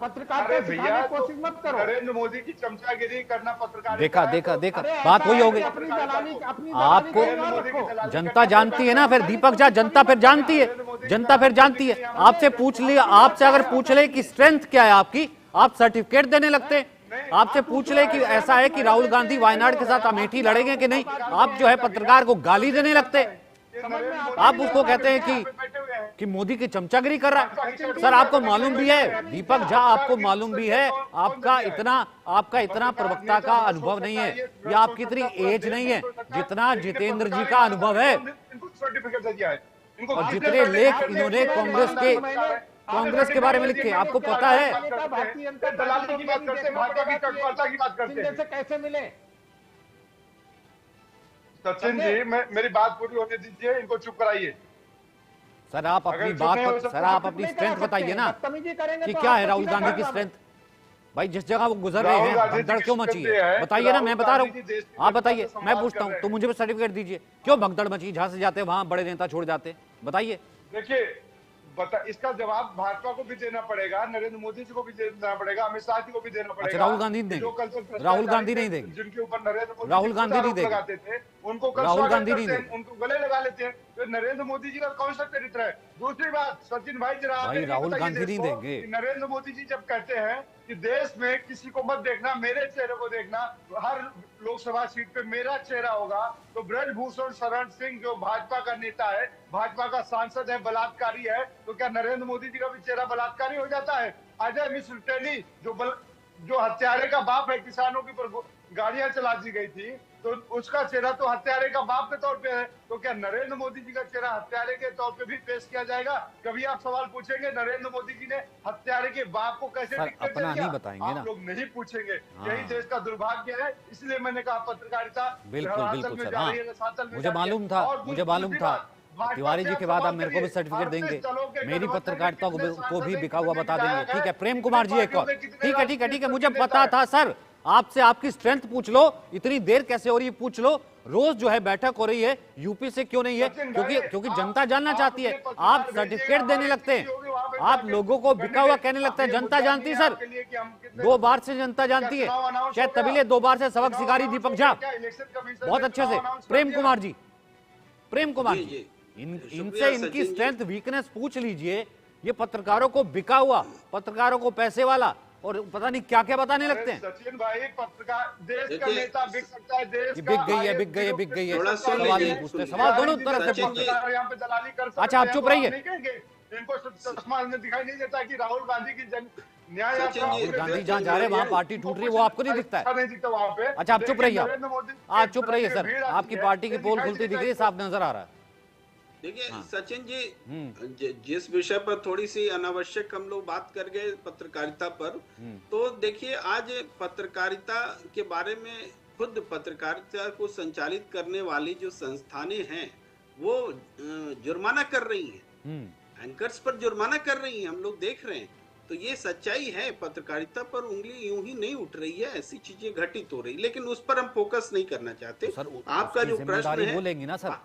पत्रकारिता सिखाने की कोशिश मत करो। नरेंद्र मोदी की चमचागिरी करना पत्रकार देखा बात वही हो गई। आपको जनता जानती है ना, फिर दीपक झा, जनता फिर जानती है। आपसे पूछ लिया, आपसे अगर पूछ ले कि स्ट्रेंथ क्या है आपकी, आप सर्टिफिकेट देने लगते हैं। आपसे पूछ ले कि ऐसा है कि राहुल गांधी वायनाड के साथ अमेठी लड़ेंगे कि नहीं, आप जो है पत्रकार को गाली देने लगते हैं। आप उसको कहते हैं कि मोदी की चमचागिरी कर रहा है। सर आपको मालूम भी है दीपक झा, आपको मालूम भी है आपका इतना प्रवक्ता का अनुभव नहीं है, या आपकी इतनी एज नहीं है जितना जितेंद्र जी का अनुभव है। और जितने लेख इन्होंने कांग्रेस के बारे में लिखे, आपको पता है। कैसे मिले सचिन जी, मेरी बात पूरी होने दीजिए, इनको चुप कराइए। सर आप अपनी स्ट्रेंथ बताइए ना कि क्या है राहुल गांधी की स्ट्रेंथ। भाई जिस जगह वो गुजर रहे हैं भगदड़ क्यों मची है, बताइए ना। मैं बता रहा हूँ, आप बताइए, मैं पूछता हूँ तो मुझे भी सर्टिफिकेट दीजिए, क्यों भगदड़ मची, जहां से जाते वहां बड़े नेता छोड़ जाते, बताइए। देखिए इसका जवाब भाजपा को भी देना पड़ेगा, नरेंद्र मोदी जी को भी देना पड़ेगा, अमित शाह जी को भी देना पड़ेगा। राहुल गांधी नहीं देंगे, राहुल गांधी नहीं देंगे, जिनके ऊपर नरेंद्र मोदी राहुल गांधी नहीं देंगे, उनको राहुल गांधी नहीं देंगे, उनको गले लगा लेते हैं। तो नरेंद्र मोदी जी का कौन सा चरित्र है? दूसरी बात सचिन भाई, जरा राहुल गांधी नहीं देंगे। नरेंद्र मोदी जी जब कहते हैं कि देश में किसी को मत देखना, मेरे चेहरे को देखना, हर लोकसभा सीट पे मेरा चेहरा होगा, तो ब्रजभूषण शरण सिंह जो भाजपा का नेता है, भाजपा का सांसद है, बलात्कारी है, तो क्या नरेंद्र मोदी जी का भी चेहरा बलात्कारी हो जाता है? अजय मिश्र टेली जो हत्यारे का बाप है, किसानों के ऊपर गाड़ियां चला दी गई थी, तो उसका चेहरा तो हत्यारे का बाप के तौर पे है, तो क्या नरेंद्र मोदी जी का चेहरा हत्यारे के तौर पे भी पेश किया जाएगा? कभी आप सवाल पूछेंगे नरेंद्र मोदी जी ने हत्यारे के बाप को कैसे अपना नहीं बताएंगे ना, आप लोग नहीं पूछेंगे। यही देश का दुर्भाग्य है, इसलिए मैंने कहा पत्रकारिता बिल्कुल सर। हाँ मुझे मालूम था तिवारी जी के बाद आप मेरे को भी सर्टिफिकेट देंगे, मेरी पत्रकारिता को भी बिका हुआ बता देंगे। ठीक है प्रेम कुमार जी एक और, ठीक है मुझे पता था सर, आपसे आपकी स्ट्रेंथ पूछ लो, इतनी देर कैसे हो रही है पूछ लो। रोज जो है बैठक हो रही है, यूपी से क्यों नहीं है? क्योंकि जनता जानना चाहती है। आप सर्टिफिकेट देने लगते हैं, आप लोगों को बिका हुआ कहने लगता है। जनता जानती है सर, 2 बार से जनता जानती है, शायद तभी 2 बार से सबक सिखा रही दीपक झा बहुत अच्छे से। प्रेम कुमार जी इनसे इनकी स्ट्रेंथ वीकनेस पूछ लीजिए। ये पत्रकारों को बिका हुआ, पत्रकारों को पैसे वाला और पता नहीं क्या क्या बताने लगते हैं। सचिन भाई, पत्रकार देश का नेता बिक सकता है, देश का बिक गई है, बिक गई है, बिक गई है, सवाल नहीं पूछते, सवाल दोनों तरफ से पूछते हैं। यहाँ पे दलाली कर सकते हैं। अच्छा, आप चुप रहिए। नहीं कहेंगे इनको चश्मा में दिखाई नहीं देता कि राहुल गांधी की न्याय यात्रा, राहुल गांधी जहाँ जा रहे हैं वहाँ पार्टी टूट रही है, वो आपको नहीं दिखता है? नहीं दिखता वहाँ पे। अच्छा, आप चुप रहिए, आप चुप रहिए सर, भीड़ आपकी पार्टी की पोल खुलती दिख रही है, साफ नजर आ रहा है। देखिए सचिन जी, जिस विषय पर थोड़ी सी अनावश्यक हम लोग बात कर गए पत्रकारिता पर, तो देखिए आज पत्रकारिता के बारे में खुद पत्रकारिता को संचालित करने वाली जो संस्थानें हैं वो जुर्माना कर रही हैं, एंकर्स पर जुर्माना कर रही हैं, हम लोग देख रहे हैं। तो ये सच्चाई है, पत्रकारिता पर उंगली यूं ही नहीं उठ रही है, ऐसी चीजें घटित हो रही, लेकिन उस पर हम फोकस नहीं करना चाहते। सर, आपका जो प्रश्न है वो लेंगे ना सर,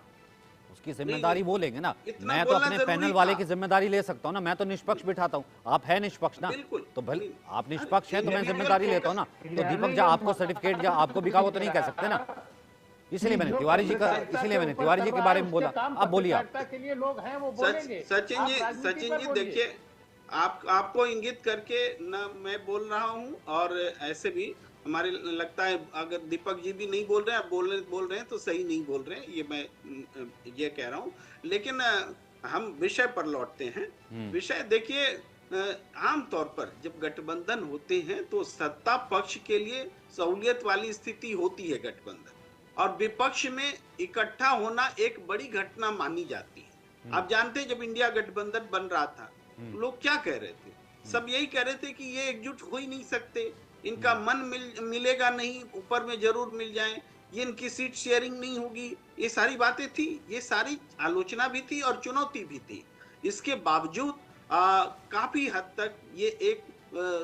उसकी जिम्मेदारी वो लेंगे ना। इतना मैं तो बोलना अपने जरूरी पैनल था। वाले की जिम्मेदारी ले सकता हूँ ना, मैं तो निष्पक्ष बिठाता हूँ, आप है निष्पक्ष ना, बिल्कुल। तो भले आप निष्पक्ष हैं तो मैं जिम्मेदारी लेता हूँ ना। तो दीपक जा आपको सर्टिफिकेट या आपको बिका वो तो नहीं कह सकते ना, इसलिए मैंने तिवारी जी के बारे में बोला। आप बोलिए। आप के लिए लोग हैं वो बोलेंगे। सचिन जी देखिए, आपको इंगित करके ना मैं बोल रहा हूँ, और ऐसे भी हमारे लगता है अगर दीपक जी भी नहीं बोल रहे हैं, बोल रहे हैं तो सही नहीं बोल रहे हैं, ये मैं ये कह रहा हूँ। लेकिन हम विषय पर लौटते हैं। विषय देखिए, आमतौर पर जब गठबंधन होते हैं तो सत्ता पक्ष के लिए सहूलियत वाली स्थिति होती है गठबंधन, और विपक्ष में इकट्ठा होना एक बड़ी घटना मानी जाती है। आप जानते हैं जब इंडिया गठबंधन बन रहा था लोग क्या कह रहे थे, सब यही कह रहे थे कि ये एकजुट हो ही नहीं सकते, इनका मन मिलेगा नहीं, ऊपर में जरूर मिल जाए, ये इनकी सीट शेयरिंग नहीं होगी, ये सारी बातें थी, ये सारी आलोचना भी थी और चुनौती भी थी। इसके बावजूद काफी हद तक ये एक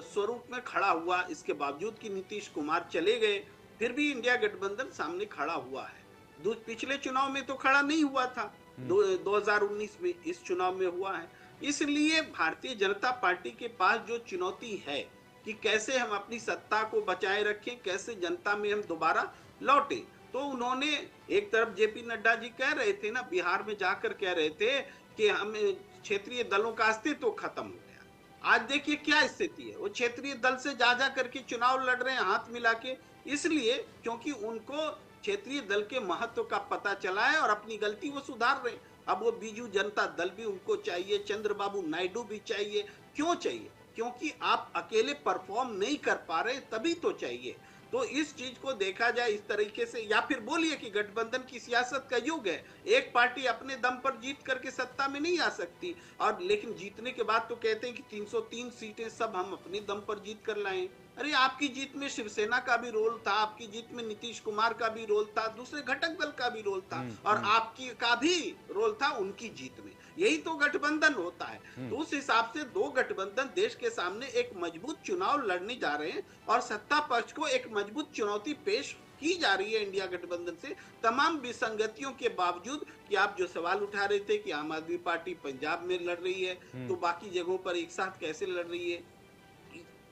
स्वरूप में खड़ा हुआ, इसके बावजूद कि नीतीश कुमार चले गए फिर भी इंडिया गठबंधन सामने खड़ा हुआ है। पिछले चुनाव में तो खड़ा नहीं हुआ था, 2019 में इस चुनाव में हुआ है। इसलिए भारतीय जनता पार्टी के पास जो चुनौती है कि कैसे हम अपनी सत्ता को बचाए रखें, कैसे जनता में हम दोबारा लौटे, तो उन्होंने एक तरफ जेपी नड्डा जी कह रहे थे ना, बिहार में जाकर कह रहे थे कि हम क्षेत्रीय दलों का अस्तित्व तो खत्म हो गया। आज देखिए क्या स्थिति है, वो क्षेत्रीय दल से जा करके चुनाव लड़ रहे हैं हाथ मिला के, इसलिए क्योंकि उनको क्षेत्रीय दल के महत्व का पता चला है और अपनी गलती वो सुधार रहे हैं। अब वो बीजू जनता दल भी उनको चाहिए, चंद्रबाबू नायडू भी चाहिए। क्यों चाहिए? क्योंकि आप अकेले परफॉर्म नहीं कर पा रहे, तभी तो चाहिए। तो इस चीज को देखा जाए इस तरीके से, या फिर बोलिए कि गठबंधन की सियासत का युग है, एक पार्टी अपने दम पर जीत करके सत्ता में नहीं आ सकती, और लेकिन जीतने के बाद तो कहते हैं कि 303 सीटें सब हम अपने दम पर जीत कर लाए। अरे आपकी जीत में शिवसेना का भी रोल था, आपकी जीत में नीतीश कुमार का भी रोल था, दूसरे घटक दल का भी रोल था, और आपकी का भी रोल था उनकी जीत में। यही तो गठबंधन होता है। तो उस हिसाब से दो गठबंधन देश के सामने एक मजबूत चुनाव लड़ने जा रहे हैं, और सत्ता पक्ष को एक मजबूत चुनौती पेश की जा रही है इंडिया गठबंधन से, तमाम विसंगतियों के बावजूद। कि आप जो सवाल उठा रहे थे कि आम आदमी पार्टी पंजाब में लड़ रही है तो बाकी जगहों पर एक साथ कैसे लड़ रही है,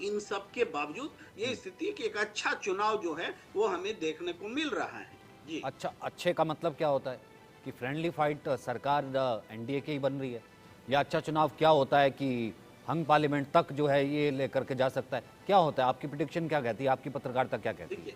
इन सब के बावजूद ये स्थिति कि एक अच्छा चुनाव जो है वो हमें देखने को मिल रहा है। जी अच्छा, अच्छे का मतलब क्या होता है कि फ्रेंडली फाइट सरकार एनडीए की ही बन रही है, या अच्छा चुनाव क्या होता है कि हंग पार्लियामेंट तक जो है ये लेकर के जा सकता है, क्या होता है? आपकी प्रेडिक्शन क्या कहती है, आपकी पत्रकारिता क्या कहती है?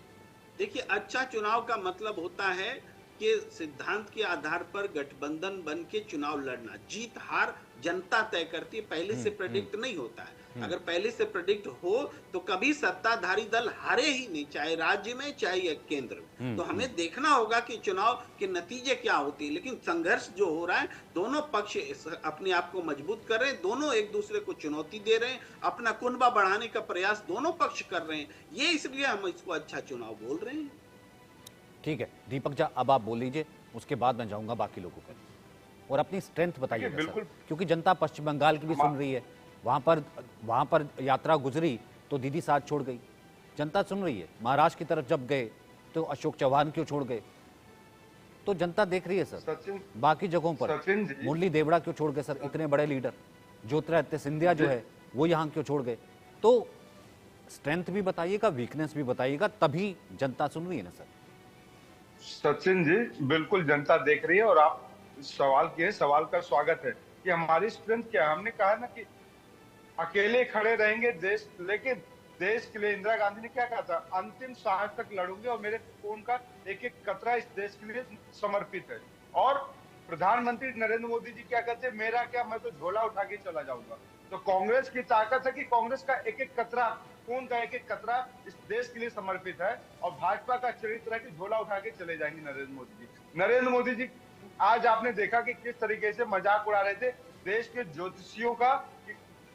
देखिए अच्छा चुनाव का मतलब होता है कि सिद्धांत के आधार पर गठबंधन बन के चुनाव लड़ना। जीत हार जनता तय करती है, पहले से प्रेडिक्ट नहीं होता है। अगर पहले से प्रेडिक्ट हो तो कभी सत्ताधारी दल हारे ही नहीं, चाहे राज्य में चाहे केंद्र में। तो हमें देखना होगा कि चुनाव के नतीजे क्या होते हैं। लेकिन संघर्ष जो हो रहा है, दोनों पक्ष अपने आप को मजबूत कर रहे हैं, दोनों एक दूसरे को चुनौती दे रहे हैं, अपना कुनबा बढ़ाने का प्रयास दोनों पक्ष कर रहे हैं। ये इसलिए हम इसको अच्छा चुनाव बोल रहे हैं। ठीक है दीपक जा, अब आप बोल लीजिए, उसके बाद मैं जाऊंगा बाकी लोगों पर, और अपनी स्ट्रेंथ बताइए, क्योंकि जनता पश्चिम बंगाल की भी सुन रही है। वहां पर यात्रा गुजरी तो दीदी साथ छोड़ गई, जनता सुन रही है। महाराष्ट्र की तरफ जब गए तो अशोक चौहान क्यों छोड़ गए, तो जनता देख रही है सर। बाकी जगहों पर मुरली देवड़ा क्यों छोड़ गए सर, इतने बड़े लीडर। ज्योतिरादित्य सिंधिया जो है वो यहाँ क्यों छोड़ गए? तो स्ट्रेंथ भी बताइएगा, वीकनेस भी बताइएगा, तभी जनता सुन रही है ना सर। सचिन जी बिल्कुल जनता देख रही है, और आप सवाल किए, सवाल का स्वागत है कि हमारी स्ट्रेंथ क्या है। हमने कहा ना कि अकेले खड़े रहेंगे देश, लेकिन देश के लिए इंदिरा गांधी ने क्या कहा था, अंतिम सांस तक लड़ूंगी और मेरे खून का एक एक कतरा इस देश के लिए समर्पित है। और प्रधानमंत्री नरेंद्र मोदी जी क्या कहते हैं, मेरा क्या, मैं तो झोला उठा के चला जाऊंगा। तो कांग्रेस की ताकत है कि कांग्रेस का एक एक कतरा, खून का एक एक कतरा इस देश के लिए समर्पित है। और भाजपा का चरित्र है कि झोला उठा के चले जाएंगे नरेंद्र मोदी जी। नरेंद्र मोदी जी आज आपने देखा कि किस तरीके से मजाक उड़ा रहे थे देश के ज्योतिषियों का।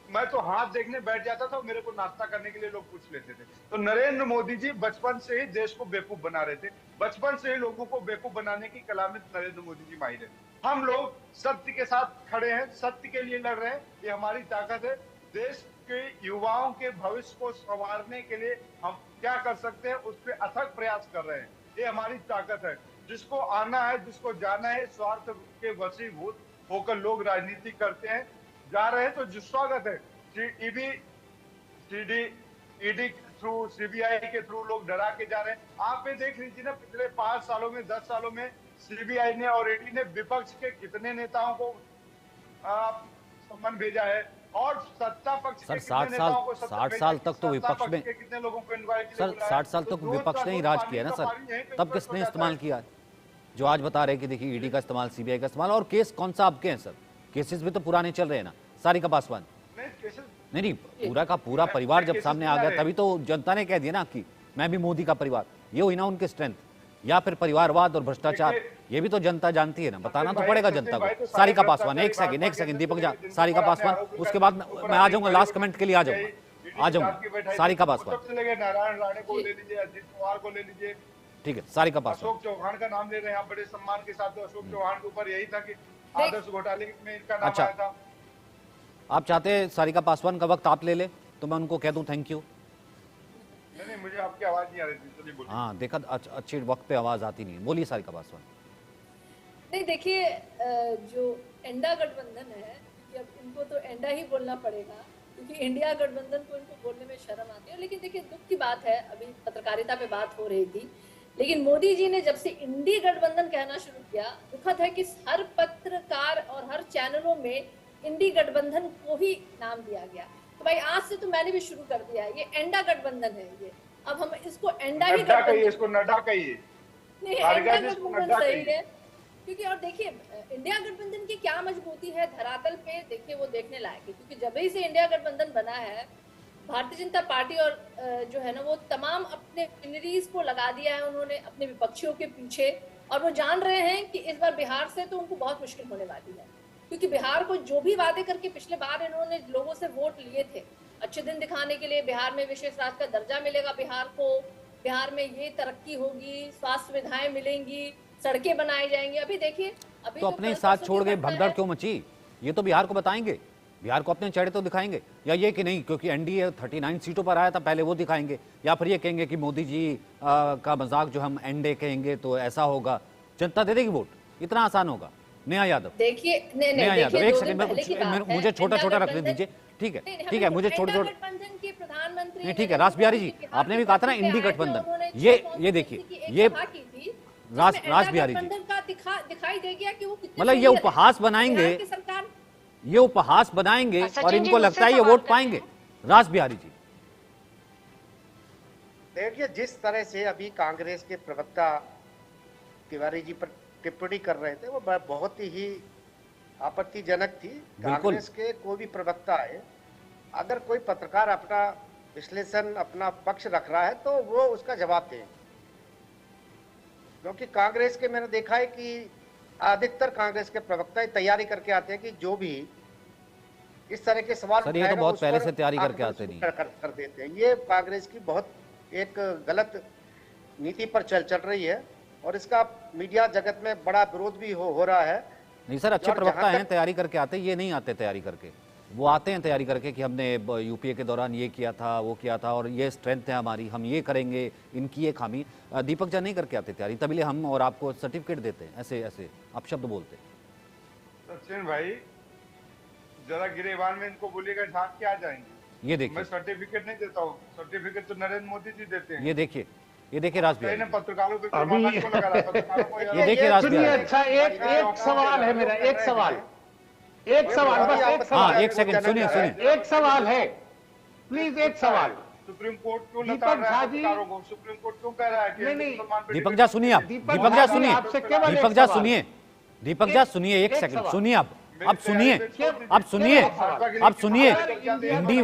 मैं तो हाथ देखने बैठ जाता था, मेरे को नाश्ता करने के लिए लोग पूछ लेते थे। तो नरेंद्र मोदी जी बचपन से ही देश को बेवकूफ बना रहे थे, बचपन से ही लोगों को बेवकूफ बनाने की कला में नरेंद्र मोदी जी माहिर है। हम लोग सत्य के साथ खड़े हैं, सत्य के लिए लड़ रहे हैं, ये हमारी ताकत है। देश के युवाओं के भविष्य को संवारने के लिए हम क्या कर सकते हैं, उस पर अथक प्रयास कर रहे हैं, ये हमारी ताकत है। जिसको आना है, जिसको जाना है, स्वार्थ के वशीभूत होकर लोग राजनीति करते हैं, जा रहे हैं तो जो स्वागत है। ईडी थ्रू, सीबीआई के थ्रू लोग डरा के जा रहे हैं। आप ये देख लीजिए ना, पिछले 5 सालों में, 10 सालों में सीबीआई ने और ईडी ने विपक्ष के कितने नेताओं को सम्मन भेजा है, और सत्ता पक्ष सर के 60 साल तक तो विपक्ष में, कितने लोगों को इनवाइट सर 60 साल तक विपक्ष ने ही राज किया ना सर, तब किसने इस्तेमाल किया? जो आज बता रहे हैं कि देखिए ईडी का इस्तेमाल, सीबीआई का इस्तेमाल, और केस कौन सा आपके हैं सर? केसेस भी तो पुराने चल रहे हैं ना। सारिका पासवान नहीं, पूरा का पूरा परिवार जब सामने आ गया तभी तो जनता ने कह दिया ना कि मैं भी मोदी का परिवार। ये हुई ना उनकी स्ट्रेंथ, या फिर परिवारवाद और भ्रष्टाचार, ये भी तो जनता जानती है ना, बताना तो पड़ेगा जनता को। सारिका पासवान, एक सेकंड दीपक जा, सारिका पासवान, उसके बाद मैं आ जाऊंगा लास्ट कमेंट के लिए, आ जाऊंगा सारिका पासवान। नारायण राणे को ले लीजिए, अजित पवार को ले लीजिए, ठीक है, सारिका पासवान। अशोक चौहान का नाम ले रहे हैं आप बड़े सम्मान के साथ। तो अशोक चौहान के ऊपर यही था कि आदर्श घोटाले में इनका नाम आया था। आप चाहते हैं सारिका पासवान का वक्त आप ले ले तो मैं उनको कह दूं थैंक यू? नहीं, मुझे आपकी आवाज नहीं आ रही थी, चलिए बोलिए। हाँ देखा, अच्छी वक्त पे आवाज आती नहीं है। बोलिए सारिका पासवान। नहीं देखिए, जो एंडा गठबंधन है, अब इनको तो एंडा ही बोलना पड़ेगा क्योंकि इंडिया गठबंधन को इनको बोलने में शर्म आती है। लेकिन देखिए दुख की बात है, अभी पत्रकारिता पे बात हो रही थी, लेकिन मोदी जी ने जब से इंडी गठबंधन कहना शुरू किया, दुखद है कि हर पत्रकार और हर चैनलों में इंडी गठबंधन को ही नाम दिया गया। तो भाई आज से तो मैंने भी शुरू कर दिया है, ये एंडा गठबंधन है ये। अब हम इसको एंडा ही कहिए, इसको नड्डा कहिए। नहीं, एंडा गठबंधन सही है क्योंकि, और देखिए इंडिया गठबंधन की क्या मजबूती है धरातल पे, देखिए वो देखने लायक है। क्योंकि जब ही से इंडिया गठबंधन बना है, भारतीय जनता पार्टी और जो है ना वो तमाम अपने मिशनरीज को लगा दिया है उन्होंने अपने विपक्षियों के पीछे, और वो जान रहे हैं कि इस बार बिहार से तो उनको बहुत मुश्किल होने वाली है। क्योंकि बिहार को जो भी वादे करके पिछले बार इन्होंने लोगों से वोट लिए थे, अच्छे दिन दिखाने के लिए, बिहार में विशेष राज्य का दर्जा मिलेगा बिहार को, बिहार में ये तरक्की होगी, स्वास्थ्य सुविधाएं मिलेंगी, सड़कें बनाई जाएंगी। अभी देखिए, अभी तो अपने साथ छोड़ गए, भगदड़ क्यों मची? ये तो बिहार को बताएंगे, बिहार को अपने चेहरे तो दिखाएंगे, या ये कि नहीं क्योंकि एनडीए 39 सीटों पर आया था पहले वो दिखाएंगे, या फिर ये कहेंगे कि मोदी जी का मजाक जो हम एनडीए कहेंगे तो ऐसा होगा, जनता दे देगी वोट, इतना आसान होगा? नेहा यादव, देखिए नेहा यादव, एक सेकंड मुझे छोटा छोटा रखने दीजिए, ठीक है ठीक है, मुझे छोटा छोटा, प्रधानमंत्री, ठीक है रास बिहारी जी, आपने भी कहा था ना इंडी गठबंधन, ये देखिए, ये रास बिहारी जी दिखाई दे गया कि वो मतलब ये उपहास बनाएंगे, ये उपहास बनाएंगे और इनको लगता है ये वोट पाएंगे। रास बिहारी जी देखिए, जिस तरह से अभी कांग्रेस के प्रवक्ता तिवारी जी पर टिप्पणी कर रहे थे वो बहुत ही आपत्तिजनक थी। कांग्रेस के कोई भी प्रवक्ता है, अगर कोई पत्रकार अपना विश्लेषण, अपना पक्ष रख रहा है तो वो उसका जवाब दें, क्योंकि कांग्रेस के मैंने देखा है कि अधिकतर कांग्रेस के प्रवक्ता तैयारी करके आते हैं कि जो भी इस तरह के सवाल सर, ये तो बहुत पहले से तैयारी करके आते नहीं कर देते हैं। ये कांग्रेस की बहुत एक गलत नीति पर चल रही है और इसका मीडिया जगत में बड़ा विरोध भी हो रहा है। नहीं सर, अच्छे प्रवक्ता हैं, तैयारी करके आते, ये नहीं आते तैयारी करके, वो आते हैं तैयारी करके कि हमने यूपीए के दौरान ये किया था, वो किया था, और ये स्ट्रेंथ है हमारी, हम ये करेंगे, इनकी ये खामी। दीपक जी नहीं करके आते तैयारी, तभी हम और आपको सर्टिफिकेट देते हैं, ऐसे ऐसे आप शब्द बोलते। सचिन भाई जरा गिरेबान में इनको बोलिएगा, झांक के आ जाएंगे। ये देखिए, मैं सर्टिफिकेट नहीं देता हूँ, सर्टिफिकेट तो नरेंद्र मोदी जी देते हैं। ये देखिए राज बिहारी, पत्रकारों पे अभी ये देखिए राज बिहारी। अच्छा, एक सवाल है मेरा, एक सवाल बस, हाँ एक सेकंड सुनिए, एक सवाल है प्लीज, एक सवाल सुप्रीम कोर्ट क्यों दीपक लताड़ रहा झा है जी- पत्रकारों को? सुप्रीम कोर्ट क्यों कह रहा है कि नहीं, नहीं। मुसलमान पे दीपक झा सुनिए आप, दीपक दीपक झा झा सुनिए, आपसे केवल एक दीपक झा सवाल। सुनिए, दीपक झा सुनिए, एक एक सेकंड सवाल। सुनिए अब सुनिए, अब सुनिए, एक अब सुनिए। इंडी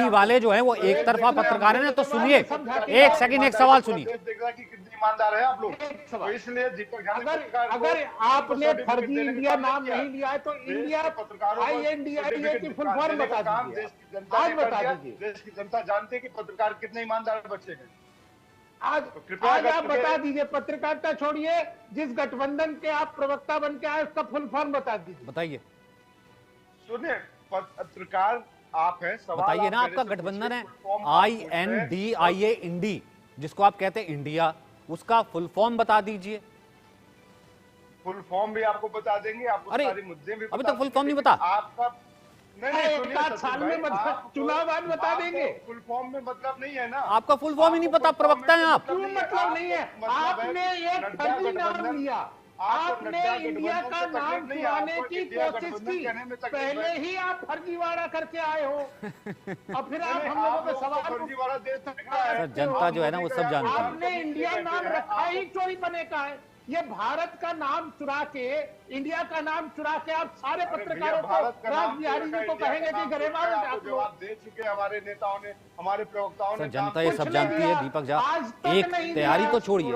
वाले जो हैं वो एक तरफा पत्रकार है ना, तो सुनिए, एक सेकंड, एक सवाल सुनिए। देख रहा है कि कितनी ईमानदार है आप लोग, एक सवाल। तो इसलिए दीपक झा ने अगर पत्रकार को अगर आपने सर्टिफिकेट फर्जी देने का इंडिया काम नाम किया। नहीं लिया है तो देश इंडिया के पत्रकारों को INDIA सर्टिफिकेट की फुल फॉर्म देने का बता काम दीजिए देश की जनता आज ने कर बता दिया। दीजिए देश की जनता जानती है कि पत्रकार कितने ईमानदार बच्चे हैं। आज तो कृपया आज आप करके- बता दीजिए, पत्रकारिता छोड़िए, जिस गठबंधन के आप प्रवक्ता बन के आए उसका फुल फॉर्म बता दीजिए। बताइए, सुनिए, पत्रकार आप हैं, सवाल बताइए आप ना, मेरे आपका से गठबंधन है पूछिए, फुल फॉर्म आप पूछ रहे हैं। INDIA इंडी, जिसको आप कहते हैं इंडिया, उसका फुल फॉर्म बता दीजिए। फुल फॉर्म भी आपको बता देंगे, आपको अरे, सारे मुद्दे भी अभी बता तक फुल देंगे, फॉर्म नहीं लेकिन बता। आपका नहीं एक सुनिए आध सचिन साल भाई, में मतलब आपको- चुनाव बाद बता आपको देंगे। फुल फॉर्म में मतलब नहीं है ना, आपका फुल फॉर्म ही नहीं आपको पता, फुल फॉर्म प्रवक्ता हैं में आप। क्यों मतलब नहीं है? आपको मतलब है आपने कि एक नड्डा फर्जी नाम गठबंधन- लिया, आपको आपने नड्डा इंडिया गठबंधन का से तकलीफ नाम नहीं है, छुड़ाने आपको की इंडिया कोशिश गठबंधन की, कहने में तकलीफ पहले है। ही आप फर्जीवाड़ा करके आए हो और फिर आप नहीं, हम लोगों आप पे लोगों को सवाल फर्जीवाड़ा देश दिख रहा है। सर, जनता जो है ना वो सब जानती है। आपने इंडिया नाम रखा ही चोरी बने का है। ये भारत का नाम चुरा के, इंडिया का नाम चुरा के आप सारे अरे भैया, पत्रकारों को, भारत का नाम राज बिहारी जी को कहेंगे कि गरेबान है आप लोग। जवाब दे चुके हमारे नेताओं ने, हमारे प्रवक्ताओं सर, ने। जनता ये सब जानती है दीपक झा। आज तक एक नहीं तैयारी दिया। तो छोड़िए,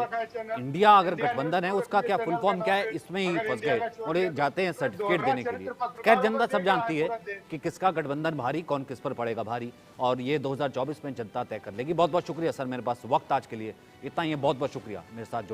इंडिया अगर गठबंधन है उसका क्या फुल फॉर्म क्या है, इसमें ही फंस गए और ये जाते हैं सर्टिफिकेट देने के लिए। खैर, जनता सब जानती है कि किसका गठबंधन भारी, कौन किस पर पड़ेगा भारी, और ये 2024 में जनता तय कर लेगी। बहुत बहुत शुक्रिया सर, मेरे पास वक्त आज के लिए इतना ही है। बहुत बहुत शुक्रिया मेरे साथ जुड़ने